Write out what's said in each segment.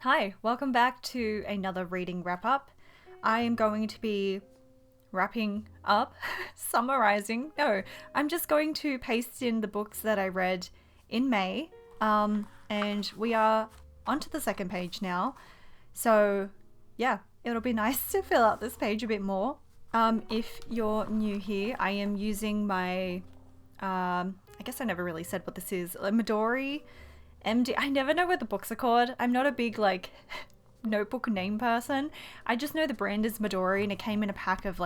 Hi, welcome back to another reading wrap up. I am going to be wrapping up, summarizing. No, I'm just going to paste in the books that I read in May. And we are onto the second page now. So, yeah, it'll be nice to fill out this page a bit more. If you're new here, I am using my, I guess I never really said what this is, Midori MD. I never know what the books are called. I'm not a big notebook name person. I just know the brand is Midori and it came in a pack of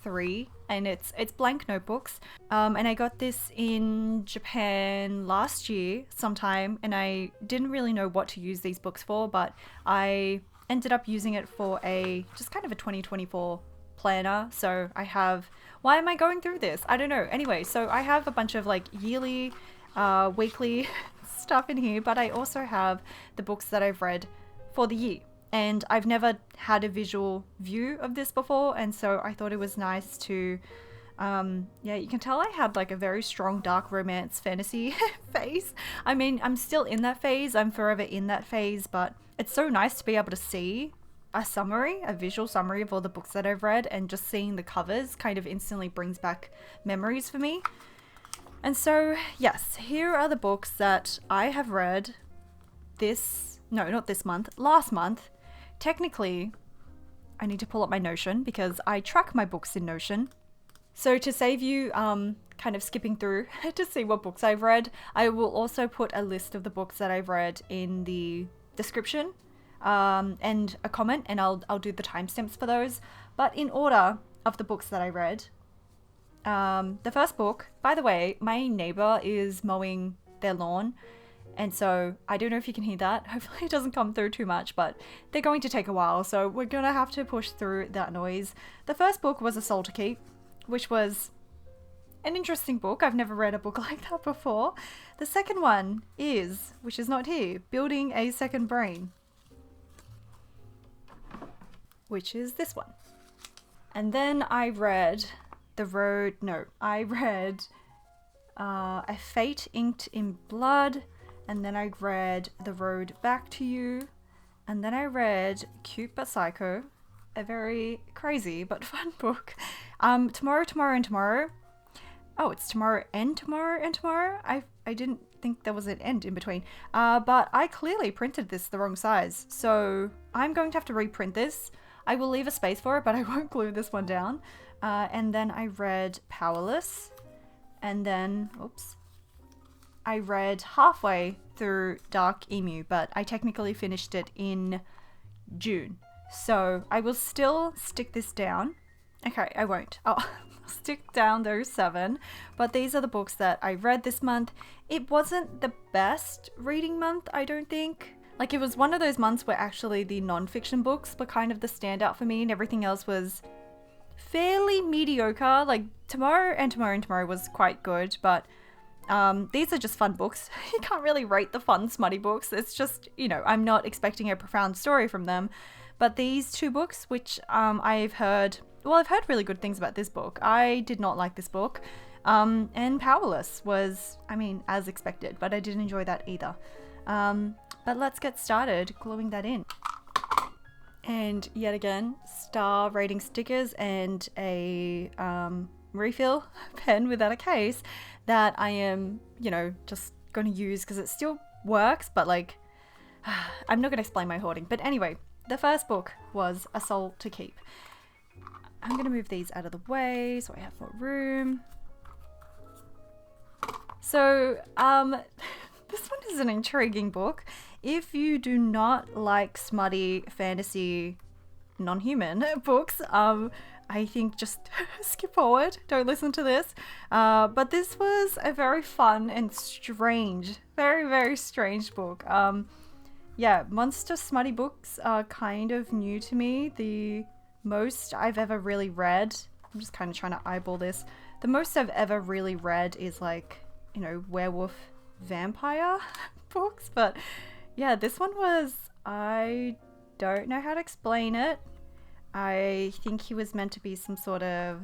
3 and it's blank notebooks. And I got this in Japan last year sometime and I didn't really know what to use these books for, but I ended up using it for just kind of a 2024 planner. So I have, why am I going through this? I don't know. Anyway, so I have a bunch of yearly, weekly stuff in here, but I also have the books that I've read for the year. And I've never had a visual view of this before, and so I thought it was nice to, you can tell I had a very strong dark romance fantasy phase. I mean, I'm still in that phase, I'm forever in that phase, but it's so nice to be able to see a visual summary of all the books that I've read, and just seeing the covers kind of instantly brings back memories for me. And so, yes, here are the books that I have read last month. Technically, I need to pull up my Notion because I track my books in Notion. So to save you kind of skipping through to see what books I've read, I will also put a list of the books that I've read in the description and a comment, and I'll do the timestamps for those. But in order of the books that I read, the first book, by the way, my neighbor is mowing their lawn, and so I don't know if you can hear that. Hopefully it doesn't come through too much, but they're going to take a while, so we're gonna have to push through that noise. The first book was A Soul to Keep, which was an interesting book. I've never read a book like that before. The second one is, which is not here, Building a Second Brain, which is this one. And then I read A Fate Inked in Blood, and then I read The Road Back to You, and then I read Cute But Psycho, a very crazy but fun book. Tomorrow, Tomorrow, and Tomorrow. Oh, it's Tomorrow and Tomorrow and Tomorrow? I didn't think there was an end in between. But I clearly printed this the wrong size, so I'm going to have to reprint this. I will leave a space for it, but I won't glue this one down. And then I read Powerless, and then, I read halfway through Dark Emu, but I technically finished it in June. So I will still stick this down. Okay, I won't. I'll stick down those 7, but these are the books that I read this month. It wasn't the best reading month, I don't think. It was one of those months where actually the non-fiction books were kind of the standout for me, and everything else was fairly mediocre. Tomorrow and Tomorrow and Tomorrow was quite good, but these are just fun books. You can't really rate the fun, smutty books. It's just, I'm not expecting a profound story from them. But these 2 books, which I've heard really good things about this book. I did not like this book. And Powerless was, as expected, but I didn't enjoy that either. But let's get started gluing that in. And yet again, star rating stickers and a refill pen without a case that I am, just going to use because it still works, but I'm not going to explain my hoarding. But anyway, the first book was A Soul to Keep. I'm going to move these out of the way so I have more room. So, this one is an intriguing book. If you do not like smutty fantasy non-human books, I think just skip forward. Don't listen to this. But this was a very fun and strange, very, very strange book. Monster smutty books are kind of new to me. The most I've ever really read, I'm just kind of trying to eyeball this. The most I've ever really read is werewolf vampire books, but yeah, this one was, I don't know how to explain it. I think he was meant to be some sort of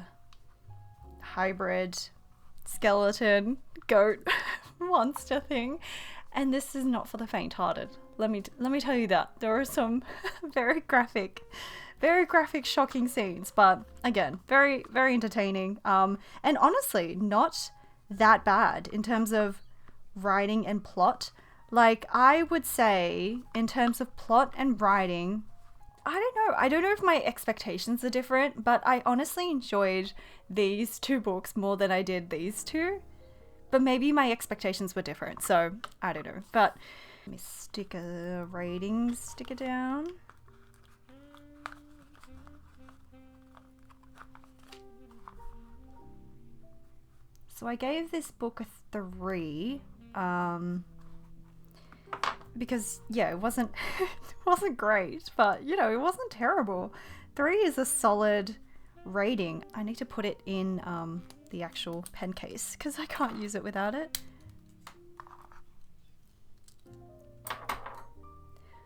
hybrid skeleton goat monster thing, and this is not for the faint-hearted. let me tell you that there are some very graphic, shocking scenes, but again, very, very entertaining. And honestly, not that bad in terms of writing and plot. Like, I would say, in terms of plot and writing, I don't know. I don't know if my expectations are different, but I honestly enjoyed these two books more than I did these two. But maybe my expectations were different, so I don't know. But let me stick a rating sticker down. So I gave this book a 3. Because yeah, it wasn't great, but you know, it wasn't terrible. 3 is a solid rating. I need to put it in the actual pen case because I can't use it without it.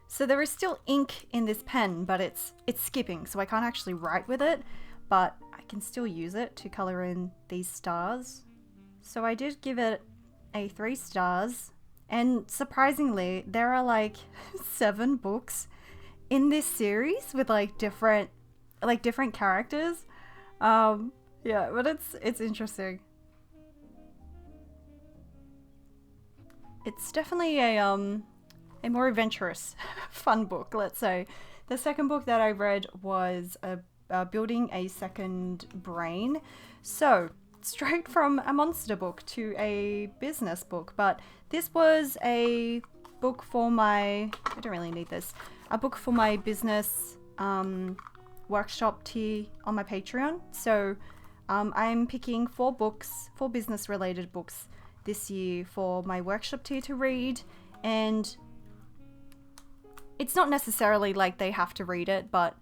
So there is still ink in this pen, but it's skipping, so I can't actually write with it, but I can still use it to color in these stars. So I did give it a 3 stars. And surprisingly, there are like 7 books in this series with like different characters. Yeah, but it's interesting. It's definitely a more adventurous, fun book, let's say. The second book that I read was Building a Second Brain. So straight from a monster book to a business book, but this was a book for my, I don't really need this, a book for my business workshop tier on my Patreon. So I'm picking 4 business related books this year for my workshop tier to read, and it's not necessarily like they have to read it, but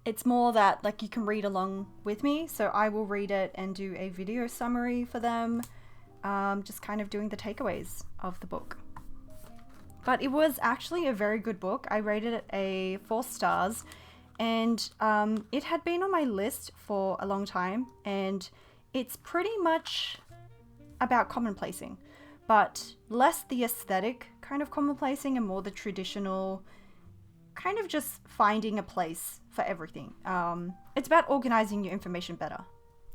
it's more that like you can read along with me. So I will read it and do a video summary for them, just kind of doing the takeaways of the book. But it was actually a very good book. I rated it a 4 stars, and it had been on my list for a long time, and it's pretty much about commonplacing, but less the aesthetic kind of commonplacing and more the traditional kind of just finding a place for everything. It's about organizing your information better.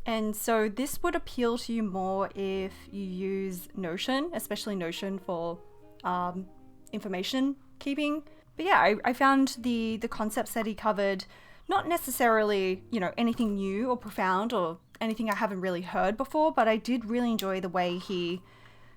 And so this would appeal to you more if you use Notion, especially Notion for information keeping. But yeah, I found the concepts that he covered not necessarily, you know, anything new or profound or anything I haven't really heard before, but I did really enjoy the way he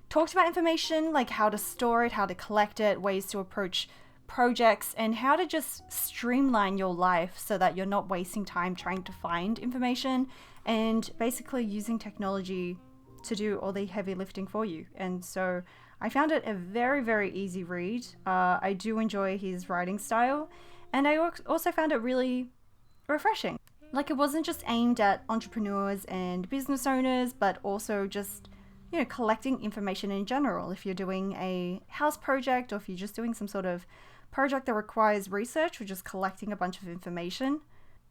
talked about information, like how to store it, how to collect it, ways to approach projects, and how to just streamline your life so that you're not wasting time trying to find information, and basically using technology to do all the heavy lifting for you. And so I found it a very, very easy read. I do enjoy his writing style, and I also found it really refreshing. Like, it wasn't just aimed at entrepreneurs and business owners, but also just, you know, collecting information in general. If you're doing a house project, or if you're just doing some sort of project that requires research, or just collecting a bunch of information.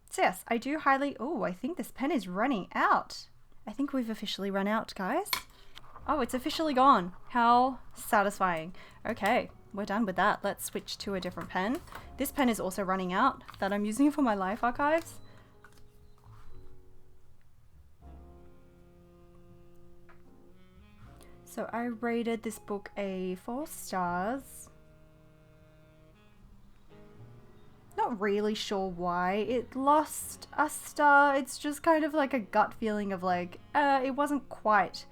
So yes, I do highly... Oh, I think this pen is running out. I think we've officially run out, guys. Oh, it's officially gone. How satisfying. Okay, we're done with that. Let's switch to a different pen. This pen is also running out that I'm using for my life archives. So I rated this book a 4 stars. Not really sure why it lost a star. It's just kind of like a gut feeling of like, it wasn't quite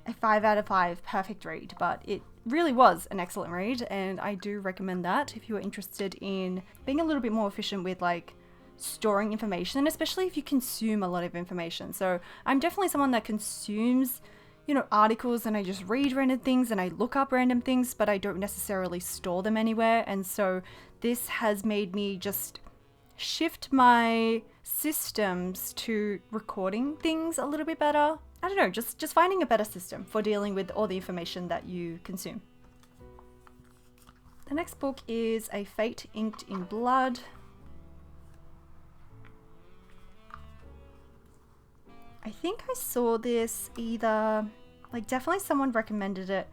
a 5 out of 5 perfect read, but it really was an excellent read, and I do recommend that if you are interested in being a little bit more efficient with like storing information, especially if you consume a lot of information. So I'm definitely someone that consumes, you know, articles, and I just read random things and I look up random things, but I don't necessarily store them anywhere. And so this has made me just shift my systems to recording things a little bit better. I don't know, just finding a better system for dealing with all the information that you consume. The next book is A Fate Inked in Blood. I think I saw this either, like, definitely someone recommended it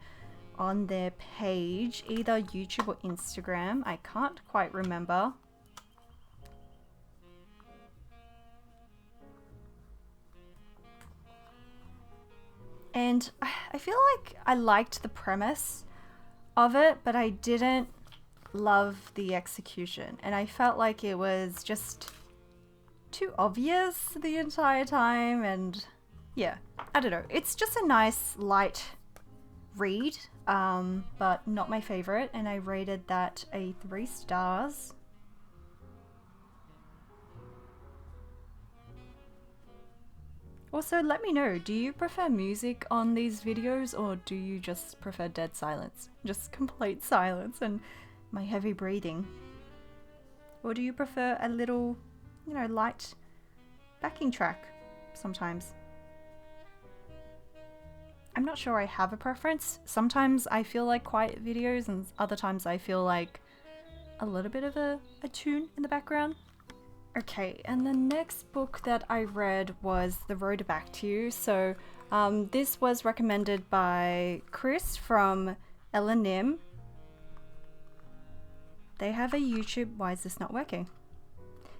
on their page, either YouTube or Instagram. I can't quite remember. And I feel like I liked the premise of it, but I didn't love the execution. And I felt like it was just too obvious the entire time. And yeah, I don't know. It's just a nice, light read, but not my favorite. And I rated that a 3 stars. Also, let me know, do you prefer music on these videos, or do you just prefer dead silence? Just complete silence and my heavy breathing? Or do you prefer a little, you know, light backing track sometimes? I'm not sure I have a preference. Sometimes I feel like quiet videos, and other times I feel like a little bit of a tune in the background. Okay, and the next book that I read was The Road Back to You. So this was recommended by Chris from Ella Nim. They have a YouTube... Why is this not working?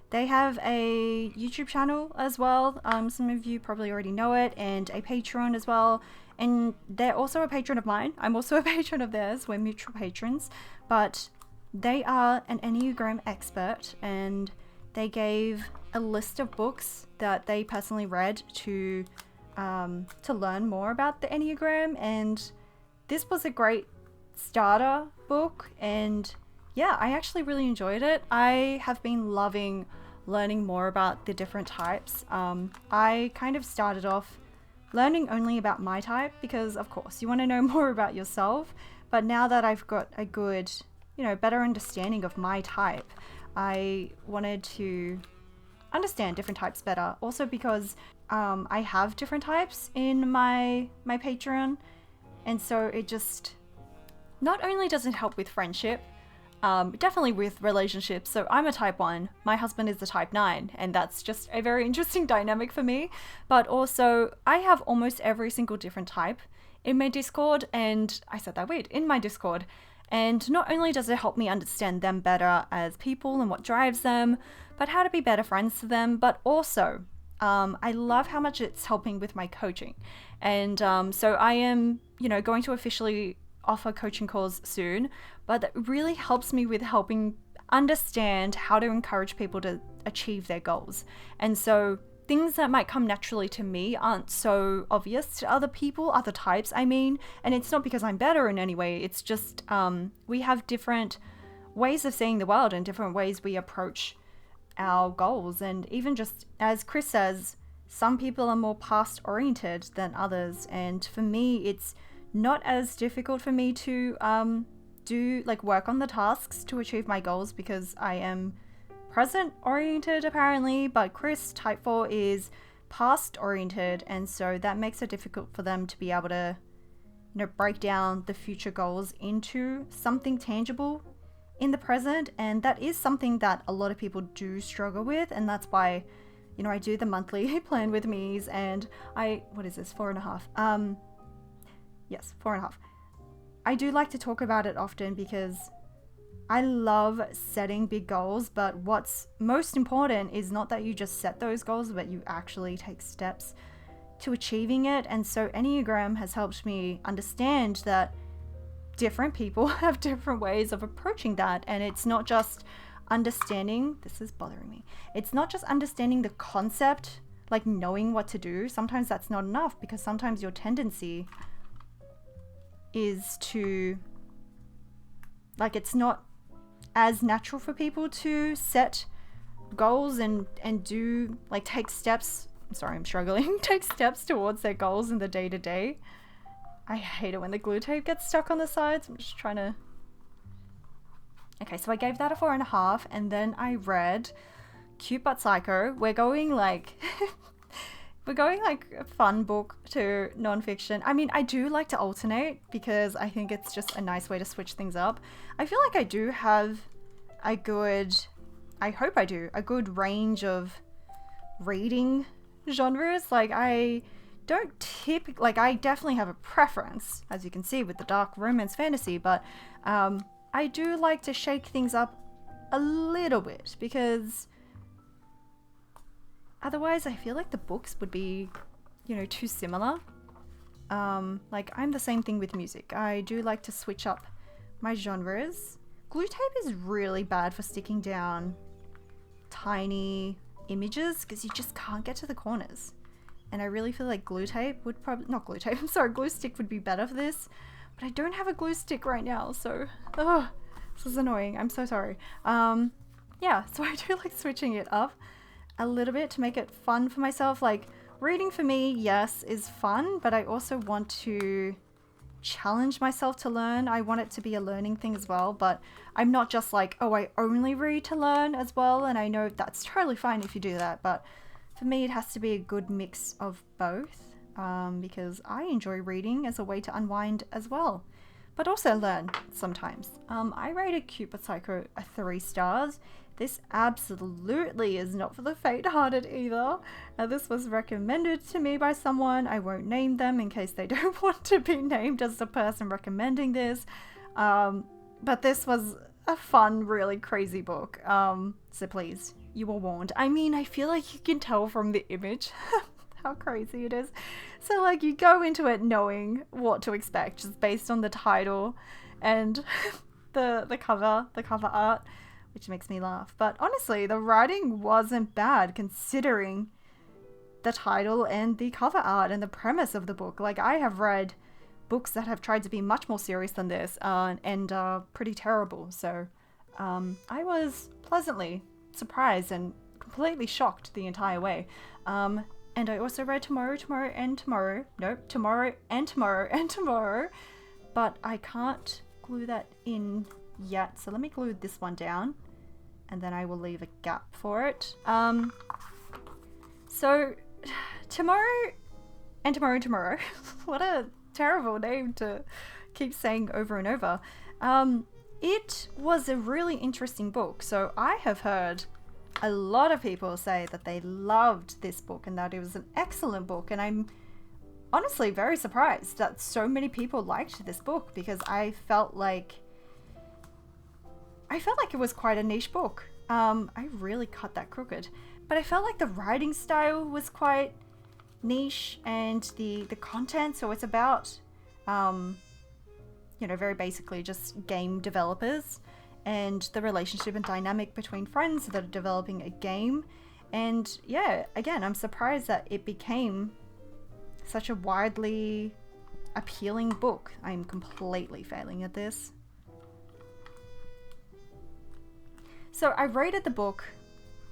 They have a YouTube channel as well. Some of you probably already know it, and a Patreon as well. And they're also a patron of mine. I'm also a patron of theirs. We're mutual patrons. But they are an Enneagram expert, and they gave a list of books that they personally read to learn more about the Enneagram, and this was a great starter book. And yeah, I actually really enjoyed it. I have been loving learning more about the different types. I kind of started off learning only about my type because, of course, you want to know more about yourself. But now that I've got a good, you know, better understanding of my type, I wanted to understand different types better. Also because I have different types in my Patreon, and so it just not only does it help with friendship, definitely with relationships. So I'm a type 1, my husband is a type 9, and that's just a very interesting dynamic for me. But also I have almost every single different type in my Discord, and I said that weird, in my Discord. And not only does it help me understand them better as people and what drives them, but how to be better friends to them, but also I love how much it's helping with my coaching. And so I am, you know, going to officially offer coaching calls soon, but that really helps me with helping understand how to encourage people to achieve their goals. And so things that might come naturally to me aren't so obvious to other people, other types, I mean. And it's not because I'm better in any way. It's just we have different ways of seeing the world and different ways we approach our goals. And even just as Chris says, some people are more past oriented than others. And for me, it's not as difficult for me to work on the tasks to achieve my goals because I am present oriented apparently, but Chris, type 4, is past oriented, and so that makes it difficult for them to be able to, you know, break down the future goals into something tangible in the present. And that is something that a lot of people do struggle with, and that's why, you know, I do the monthly plan with me's, and what is this, 4.5? Yes, 4.5. I do like to talk about it often because I love setting big goals, but what's most important is not that you just set those goals, but you actually take steps to achieving it. And so Enneagram has helped me understand that different people have different ways of approaching that. And it's not just understanding, this is bothering me, it's not just understanding the concept, like knowing what to do. Sometimes that's not enough, because sometimes your tendency is to, like, it's not as natural for people to set goals and do, like, take steps. I'm sorry, I'm struggling. Take steps towards their goals in the day-to-day. I hate it when the glue tape gets stuck on the sides. I'm just trying to... Okay, so I gave that a 4.5, and then I read Cute But Psycho. We're going like a fun book to nonfiction. I mean, I do like to alternate because I think it's just a nice way to switch things up. I feel like I do have a good, I hope I do, a good range of reading genres. Like, I don't typically, like, I definitely have a preference, as you can see, with the dark romance fantasy, but I do like to shake things up a little bit, because otherwise I feel like the books would be, you know, too similar. Like, I'm the same thing with music. I do like to switch up my genres. Glue tape is really bad for sticking down tiny images because you just can't get to the corners. And I really feel like glue tape would probably, not glue tape, I'm sorry, glue stick would be better for this. But I don't have a glue stick right now, so, this is annoying. I'm so sorry. Yeah, so I do like switching it up a little bit to make it fun for myself. Like, reading for me, yes, is fun, but I also want to challenge myself to learn. I want it to be a learning thing as well, but I'm not just like, oh, I only read to learn as well, and I know that's totally fine if you do that, but for me it has to be a good mix of both, because I enjoy reading as a way to unwind as well, but also learn sometimes. I rated Cute But Psycho a 3 stars. This absolutely is not for the faint-hearted either. This was recommended to me by someone. I won't name them in case they don't want to be named as the person recommending this. But this was a fun, really crazy book. So please, you were warned. I mean, I feel like you can tell from the image how crazy it is. So like, you go into it knowing what to expect just based on the title and the cover art, which makes me laugh. But honestly, the writing wasn't bad considering the title and the cover art and the premise of the book. Like, I have read books that have tried to be much more serious than this and are pretty terrible. So I was pleasantly surprised and completely shocked the entire way. And I also read Tomorrow and Tomorrow. Nope, Tomorrow and Tomorrow and Tomorrow. But I can't glue that in yet. So let me glue this one down and then I will leave a gap for it. So Tomorrow and Tomorrow. What a terrible name to keep saying over and over. It was a really interesting book. So I have heard a lot of people say that they loved this book and that it was an excellent book, and I'm honestly very surprised that so many people liked this book, because I felt like it was quite a niche book. I really cut that crooked, but I felt like the writing style was quite niche, and the content, so it's about you know, very basically just game developers and the relationship and dynamic between friends that are developing a game. And yeah, again, I'm surprised that it became such a widely appealing book. I'm completely failing at this. So I rated the book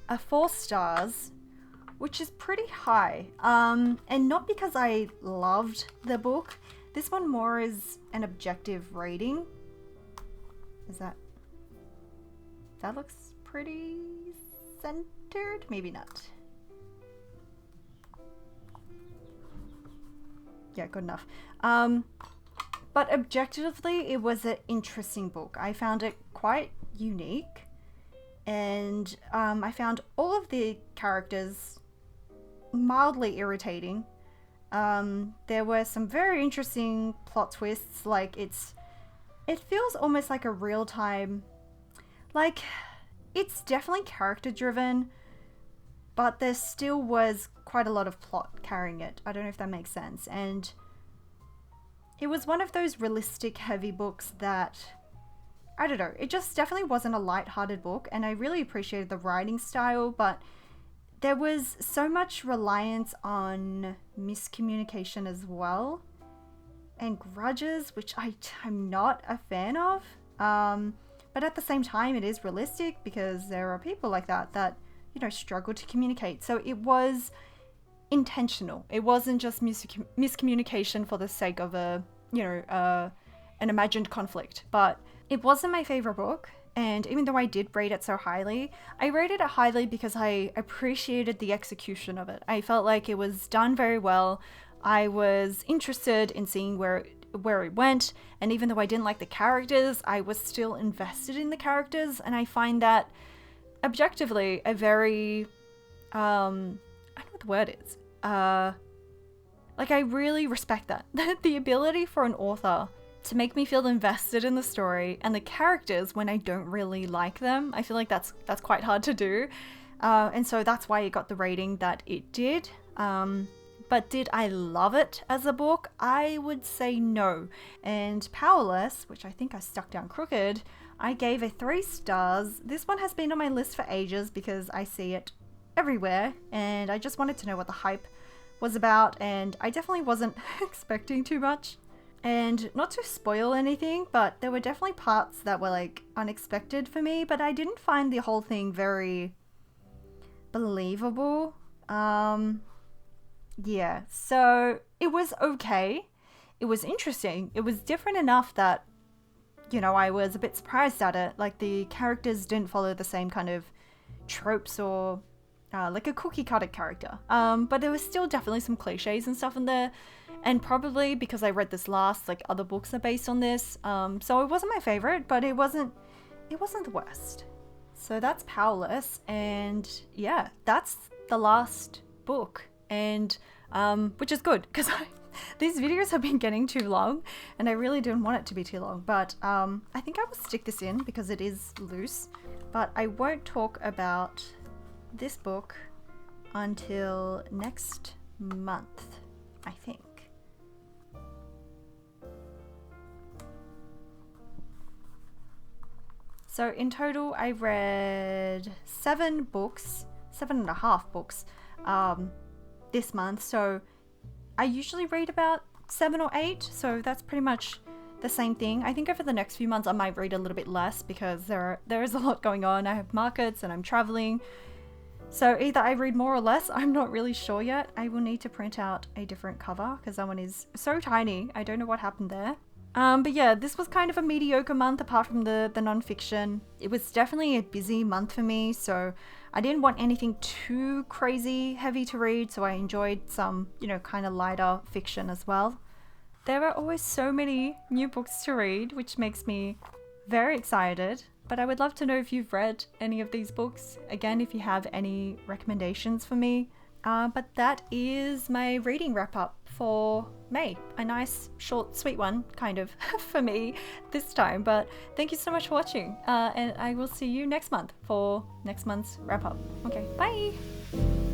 a 4 stars, which is pretty high. And not because I loved the book. This one more is an objective rating. Is that looks pretty centered? Maybe not. Yeah, good enough. But objectively, it was an interesting book. I found it quite unique, and I found all of the characters mildly irritating. There were some very interesting plot twists. Like, it feels almost like a real-time, like, it's definitely character driven, but there still was quite a lot of plot carrying it. I don't know if that makes sense. And it was one of those realistic heavy books that, I don't know, it just definitely wasn't a light-hearted book, and I really appreciated the writing style, but there was so much reliance on miscommunication as well, and grudges, which I'm not a fan of. But at the same time, it is realistic, because there are people like that, you know, struggle to communicate. So it was intentional. It wasn't just miscommunication for the sake of an imagined conflict. But it wasn't my favorite book. And even though I did rate it so highly, I rated it highly because I appreciated the execution of it. I felt like it was done very well. I was interested in seeing where it went, and even though I didn't like the characters, I was still invested in the characters, and I find that objectively a very I don't know what the word is, Like, I really respect that. The ability for an author to make me feel invested in the story and the characters when I don't really like them. I feel like that's quite hard to do. And so that's why it got the rating that it did. But did I love it as a book? I would say no. And Powerless, which I think I stuck down crooked, I gave a 3 stars. This one has been on my list for ages because I see it everywhere and I just wanted to know what the hype was about, and I definitely wasn't expecting too much. And not to spoil anything, but there were definitely parts that were like unexpected for me, but I didn't find the whole thing very believable. Yeah, so it was okay. It was interesting. It was different enough that, you know, I was a bit surprised at it. Like, the characters didn't follow the same kind of tropes or like a cookie cutter character. But there was still definitely some cliches and stuff in there. And probably because I read this last, like other books are based on this. So it wasn't my favorite, but it wasn't the worst. So that's Powerless, and yeah, that's the last book. And which is good because these videos have been getting too long and I really didn't want it to be too long, but I think I will stick this in because it is loose. But I won't talk about this book until next month, I think. So in total, I read 7 books, 7.5 books this month. So I usually read about 7 or 8, so that's pretty much the same thing. I think over the next few months I might read a little bit less because there is a lot going on. I have markets and I'm traveling. So either I read more or less, I'm not really sure yet. I will need to print out a different cover because that one is so tiny. I don't know what happened there. But yeah, this was kind of a mediocre month apart from the non-fiction. It was definitely a busy month for me, so I didn't want anything too crazy heavy to read, so I enjoyed some, you know, kind of lighter fiction as well. There are always so many new books to read, which makes me very excited. But I would love to know if you've read any of these books. Again, if you have any recommendations for me. But that is my reading wrap up for May. A nice, short, sweet one, kind of, for me this time. But thank you so much for watching. And I will see you next month for next month's wrap up. Okay, bye!